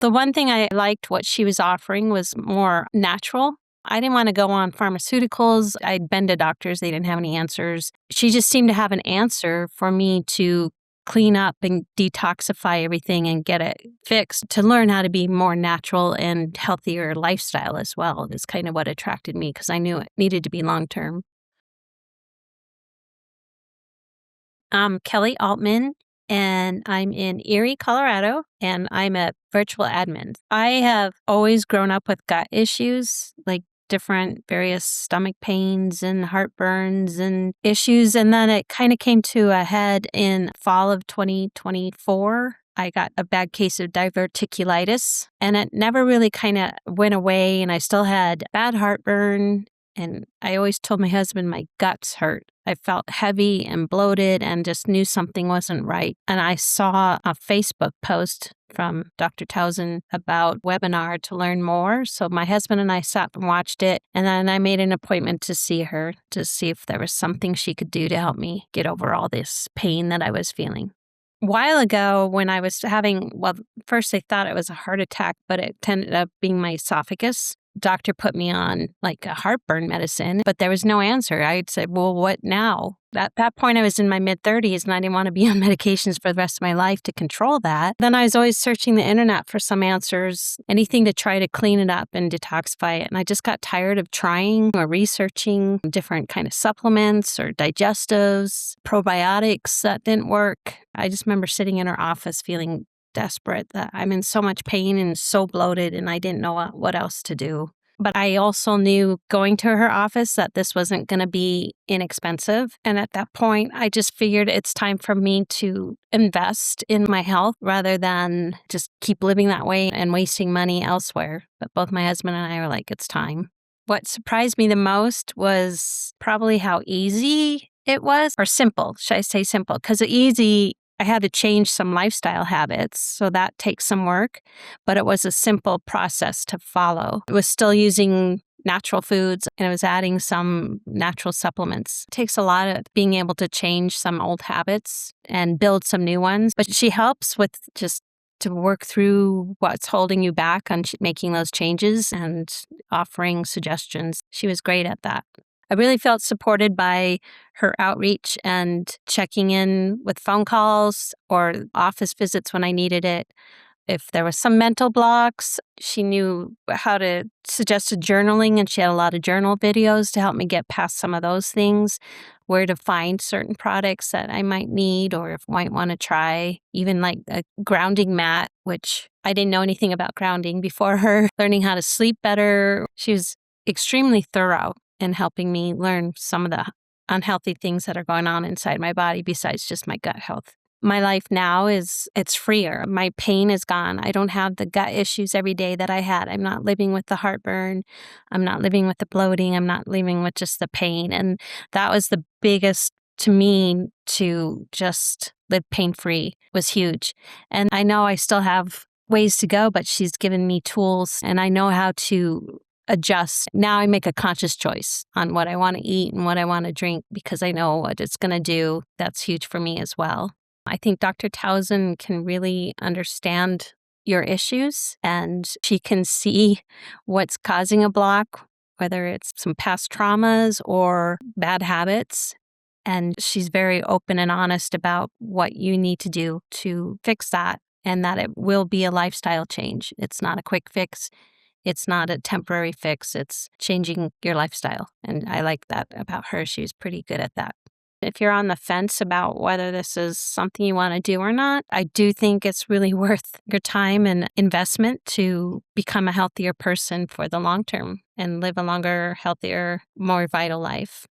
The one thing I liked what she was offering was more natural. I didn't want to go on pharmaceuticals. I'd been to doctors. They didn't have any answers. She just seemed to have an answer for me to clean up and detoxify everything and get it fixed, to learn how to be more natural and healthier lifestyle as well is kind of what attracted me because I knew it needed to be long-term. I'm Kelly Altman, and I'm in Erie, Colorado, and I'm a virtual admin. I have always grown up with gut issues, like different various stomach pains and heartburns and issues. And then it kind of came to a head in fall of 2024. I got a bad case of diverticulitis, and it never really kind of went away. And I still had bad heartburn. And I always told my husband my guts hurt. I felt heavy and bloated and just knew something wasn't right. And I saw a Facebook post from Dr. Towson about webinar to learn more. So my husband and I sat and watched it. And then I made an appointment to see her to see if there was something she could do to help me get over all this pain that I was feeling. A while ago when I was having, well, first they thought it was a heart attack, but it ended up being my esophagus. Doctor put me on like a heartburn medicine, but there was no answer. I said, well, what now? At that point, I was in my mid-30s and I didn't want to be on medications for the rest of my life to control that. Then I was always searching the internet for some answers, anything to try to clean it up and detoxify it. And I just got tired of trying or researching different kind of supplements or digestives, probiotics that didn't work. I just remember sitting in her office feeling desperate that I'm in so much pain and so bloated and I didn't know what else to do. But I also knew going to her office that this wasn't going to be inexpensive. And at that point, I just figured it's time for me to invest in my health rather than just keep living that way and wasting money elsewhere. But both my husband and I were like, it's time. What surprised me the most was probably how easy it was, or simple, should I say simple? Because easy, I had to change some lifestyle habits, so that takes some work, but it was a simple process to follow. It was still using natural foods and I was adding some natural supplements. It takes a lot of being able to change some old habits and build some new ones, but she helps with just to work through what's holding you back on making those changes and offering suggestions. She was great at that. I really felt supported by her outreach and checking in with phone calls or office visits when I needed it. If there was some mental blocks, she knew how to suggest journaling, and she had a lot of journal videos to help me get past some of those things, where to find certain products that I might need or if might want to try, even like a grounding mat, which I didn't know anything about grounding before her, learning how to sleep better. She was extremely thorough and helping me learn some of the unhealthy things that are going on inside my body besides just my gut health. My life now it's freer. My pain is gone. I don't have the gut issues every day that I had. I'm not living with the heartburn. I'm not living with the bloating. I'm not living with just the pain. And that was the biggest to me, to just live pain-free was huge. And I know I still have ways to go, but she's given me tools and I know how to adjust. Now I make a conscious choice on what I want to eat and what I want to drink because I know what it's going to do. That's huge for me as well. I think Dr. Towson can really understand your issues and she can see what's causing a block, whether it's some past traumas or bad habits. And she's very open and honest about what you need to do to fix that and that it will be a lifestyle change. It's not a quick fix. It's not a temporary fix. It's changing your lifestyle. And I like that about her. She's pretty good at that. If you're on the fence about whether this is something you want to do or not, I do think it's really worth your time and investment to become a healthier person for the long term and live a longer, healthier, more vital life.